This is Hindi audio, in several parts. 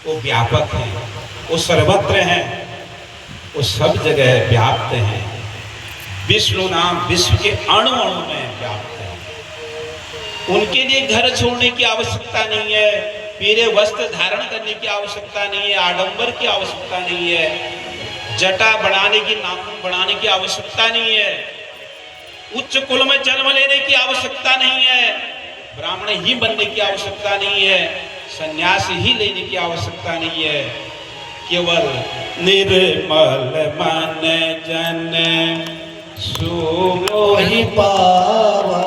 वो व्यापक हैं, वो सर्वत्र हैं, वो सब जगह व्याप्त हैं। विष्णु नाम विश्व के अणु अणु में व्याप्त है। उनके लिए घर छोड़ने की आवश्यकता नहीं है, पीले वस्त्र धारण करने की आवश्यकता नहीं है, आडंबर की आवश्यकता नहीं है, जटा बढ़ाने की, नाखून बढ़ाने की आवश्यकता नहीं है, उच्च कुल में जन्म लेने की आवश्यकता नहीं है, ब्राह्मण ही बनने की आवश्यकता नहीं है, सन्यास ही लेने की आवश्यकता नहीं है। केवल निर्मल मन जन सोहि पावा,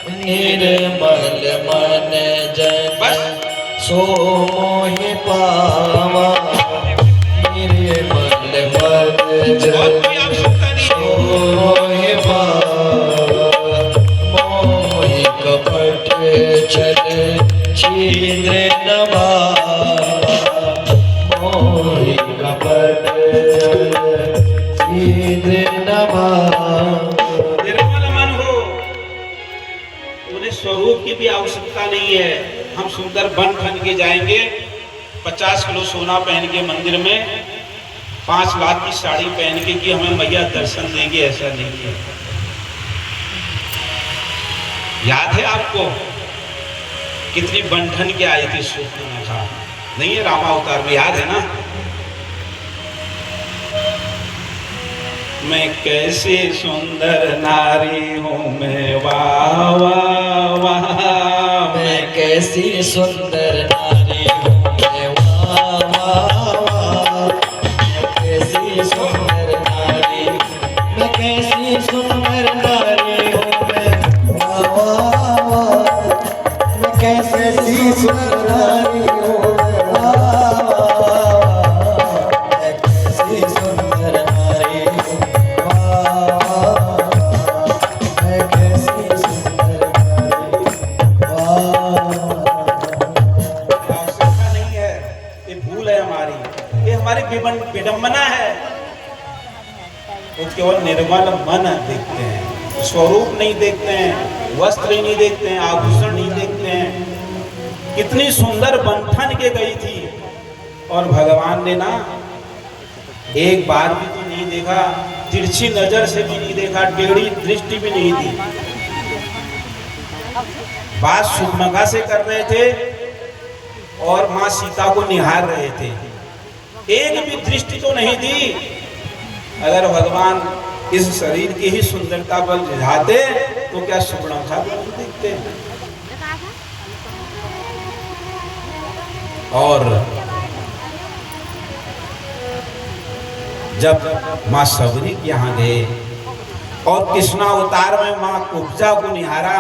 निर्मल मन जन सोहि पावा, निर्मल मन जन सोहि पावा, मोहि कपट छल छिद्र नवावा, मोहि कपट छिद्र नवावा। निर्मल मन हो, उन्हें स्वरूप की भी आवश्यकता नहीं है। हम सुंदर बन ठन के जाएंगे, 50 किलो सोना पहन के मंदिर में, 5 लाख की साड़ी पहन के कि हमें मैया दर्शन देंगे, ऐसा नहीं है। याद है आपको कितनी बंधन के आई थी सूर्पनखा, नहीं है रामावतार में, याद है ना? मैं कैसी सुंदर नारी हूँ मैं, वाह वाह वाह, मैं कैसी सुंदर नारी हूँ मैं, वाह वाह वाह, मैं कैसी सुंदर नारी, मैं कैसी सुंदर नारी हूँ मैं, वाह वाह वाह, मैं कैसी सुंदर नारी हूँ मैं, वाह वाह वाह, मैं कैसी सुंदर नारी हूँ, वाह वाह वाह, मैं कैसी सुंदर नारी, वाह। आवश्यकता नहीं है, ये भूल है हमारी, ये हमारी विडंबना है। वो केवल निर्मल मन देखते हैं, स्वरूप नहीं देखते हैं, वस्त्र ही नहीं देखते हैं, आभूषण नहीं देखते हैं। कितनी सुंदर बंधन के गई थी, और भगवान ने ना एक बार भी तो नहीं देखा, तिरछी नजर से भी नहीं देखा, टेढ़ी दृष्टि भी नहीं दी। बात सुमगा से कर रहे थे और मां सीता को निहार रहे थे, एक भी दृष्टि तो नहीं दी। अगर भगवान इस शरीर की ही सुंदरता पर रिझाते तो क्या सुमगा को देखते। और जब मां सबरी के यहाँ गए और कृष्णा अवतार में मां कुब्जा को निहारा,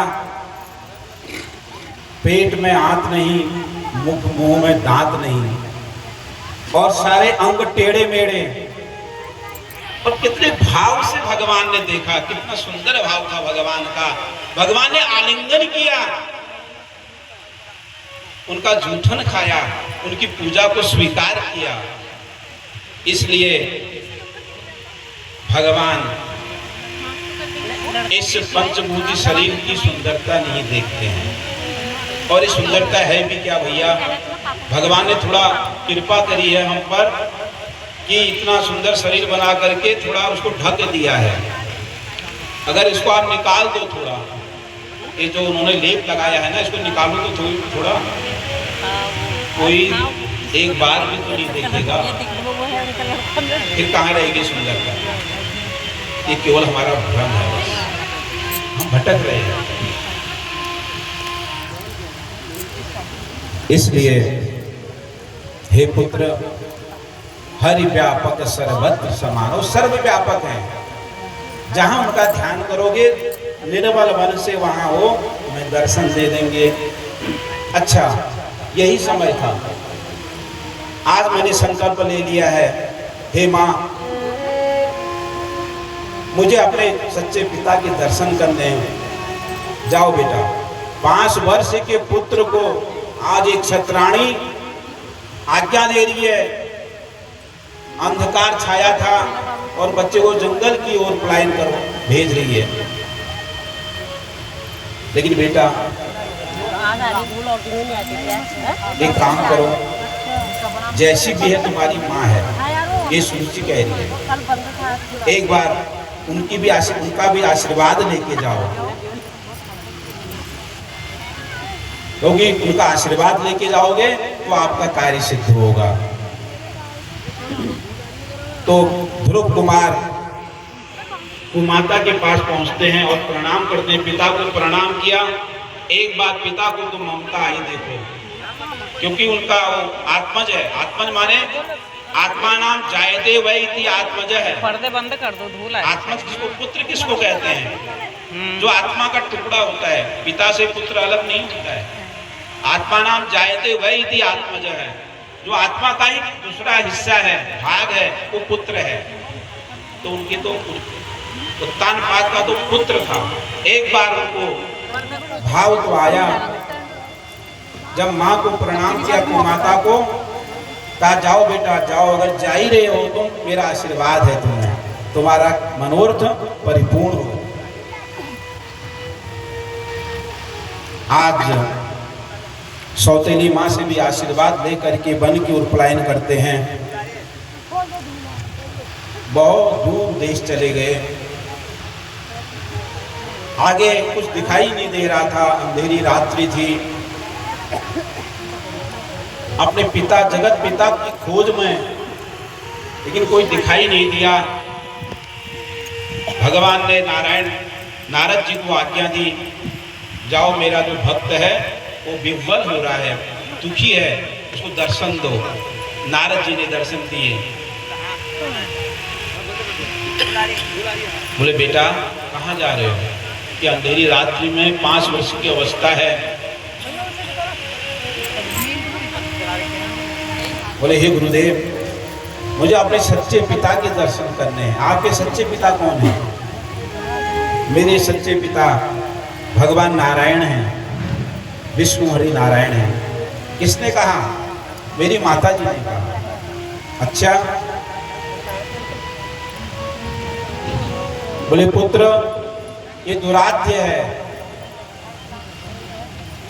पेट में आंत नहीं, मुंह में दांत नहीं, और सारे अंग टेढ़े मेढ़े, और कितने भाव से भगवान ने देखा, कितना सुंदर भाव था भगवान का। भगवान ने आलिंगन किया, उनका जूठन खाया, उनकी पूजा को स्वीकार किया। इसलिए भगवान इस पंचभूति शरीर की सुंदरता नहीं देखते हैं। और ये सुंदरता है भी क्या भैया, भगवान ने थोड़ा कृपा करी है हम पर कि इतना सुंदर शरीर बना करके थोड़ा उसको ढक दिया है। अगर इसको आप निकाल दो थोड़ा, ये जो उन्होंने लेप लगाया है ना, इसको निकालो तो थोड़ा कोई एक बार भी तो नहीं देखेगा, फिर कहाँ रहेगी सुंदरता। ये केवल हमारा भ्रम है, बस हम भटक रहे हैं। इसलिए हे पुत्र, हरि व्यापक सर्वत्र समानो, सर्वव्यापक है। जहां उनका ध्यान करोगे निर्मल मन से, वहां वो तुम्हें दर्शन दे देंगे। अच्छा, यही समय था। आज मैंने संकल्प ले लिया है, हे मां, मुझे अपने सच्चे पिता के दर्शन करने हैं। जाओ बेटा। 5 वर्ष के पुत्र को आज एक क्षत्राणी आज्ञा दे रही है। अंधकार छाया था और बच्चे को जंगल की ओर पलायन कर भेज रही है। लेकिन बेटा एक काम करो, जैसी भी है तुम्हारी माँ है, ये सुरुचि कह रही है। एक बार उनका भी आशीर्वाद लेके जाओ, क्योंकि उनका आशीर्वाद लेके जाओगे तो आपका कार्य सिद्ध होगा। तो ध्रुव कुमार वो माता के पास पहुंचते हैं और प्रणाम करते हैं। पिता को प्रणाम किया। एक बार पिता को तो ममता आई देखो, क्योंकि उनका वो आत्मज है। आत्मज माने आत्मा नाम जायते वही थी, आत्मज है। पर्दे बंद कर दो, धूल है। आत्मज किसको, पुत्र किसको कहते हैं? जो आत्मा का टुकड़ा होता है, पिता से पुत्र अलग नहीं होता है। आत्मा नाम जायते वही थी, आत्मज है। जो आत्मा का ही दूसरा हिस्सा है, भाग है, वो पुत्र है। तो उनके तो उत्तानपाद का तो पुत्र था। एक बार उनको भाव तो आया, जब माँ को प्रणाम किया तो माता को कहा जाओ बेटा जाओ, अगर जा ही रहे हो तो मेरा आशीर्वाद है तुम्हें, तुम्हारा मनोरथ परिपूर्ण हो। आज सौतेली माँ से भी आशीर्वाद लेकर के वन की ओर पलायन करते हैं। बहुत दूर देश चले गए, आगे कुछ दिखाई नहीं दे रहा था, अंधेरी रात्रि थी। अपने पिता जगत पिता की खोज में, लेकिन कोई दिखाई नहीं दिया। भगवान ने नारद जी को आज्ञा दी, जाओ मेरा जो भक्त है वो विह्वल हो रहा है, दुखी है, उसको दर्शन दो। नारद जी ने दर्शन दिए। बोले बेटा कहाँ जा रहे हो? कि अंधेरी रात्रि में 5 वर्ष की अवस्था है। बोले हे गुरुदेव, मुझे अपने सच्चे पिता के दर्शन करने हैं। आपके सच्चे पिता कौन है? मेरे सच्चे पिता भगवान नारायण हैं, विष्णु हरि नारायण हैं। किसने कहा? मेरी माता जी ने कहा। अच्छा। बोले पुत्र ये दुराध्य है,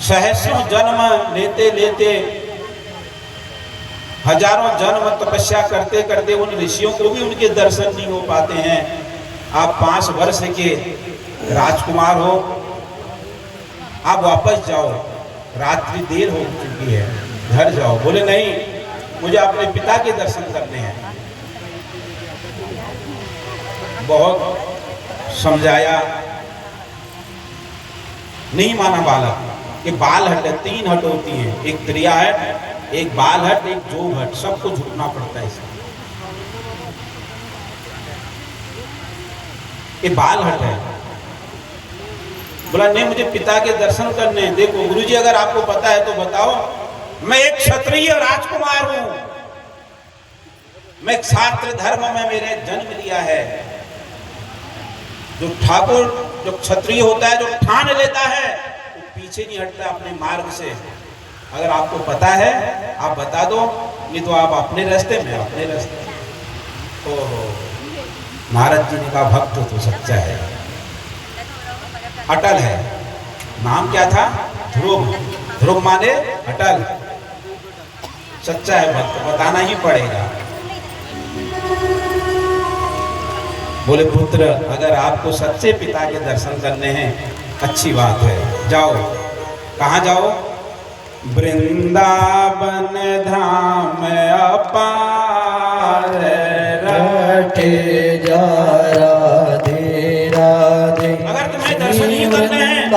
सहस्रों जन्म लेते लेते, हजारों जन्म तपस्या करते करते उन ऋषियों को भी उनके दर्शन नहीं हो पाते हैं। आप 5 वर्ष के राजकुमार हो, आप वापस जाओ, रात्रि देर हो चुकी है, घर जाओ। बोले नहीं, मुझे अपने पिता के दर्शन करने हैं। बहुत समझाया, नहीं माना बालक। ये बाल हट है, 3 हट होती है, एक क्रिया हट, एक बाल हट, एक जोग हट, सबको झुकना पड़ता है इसमें। ये बाल हट है। बोला नहीं, मुझे पिता के दर्शन करने हैं। देखो गुरुजी, अगर आपको पता है तो बताओ। मैं एक क्षत्रिय राजकुमार हूं, मैं क्षात्र धर्म में मेरे जन्म लिया है। जो ठाकुर, जो क्षत्रिय होता है, जो ठान लेता है, वो पीछे नहीं हटता अपने मार्ग से। अगर आपको पता है आप बता दो, नहीं तो आप अपने रास्ते में अपने रास्ते। ओहो, नारद जी ने कहा भक्त तो सच्चा है, अटल है। नाम क्या था? ध्रुव। ध्रुव माने अटल, सच्चा है भक्त, बताना ही पड़ेगा। बोले पुत्र अगर आपको सच्चे पिता के दर्शन करने हैं, अच्छी बात है, जाओ। कहाँ जाओ? वृंदावन धाम अपार रटे जा राधे राधे। अगर तुम्हें दर्शन ही करने हैं,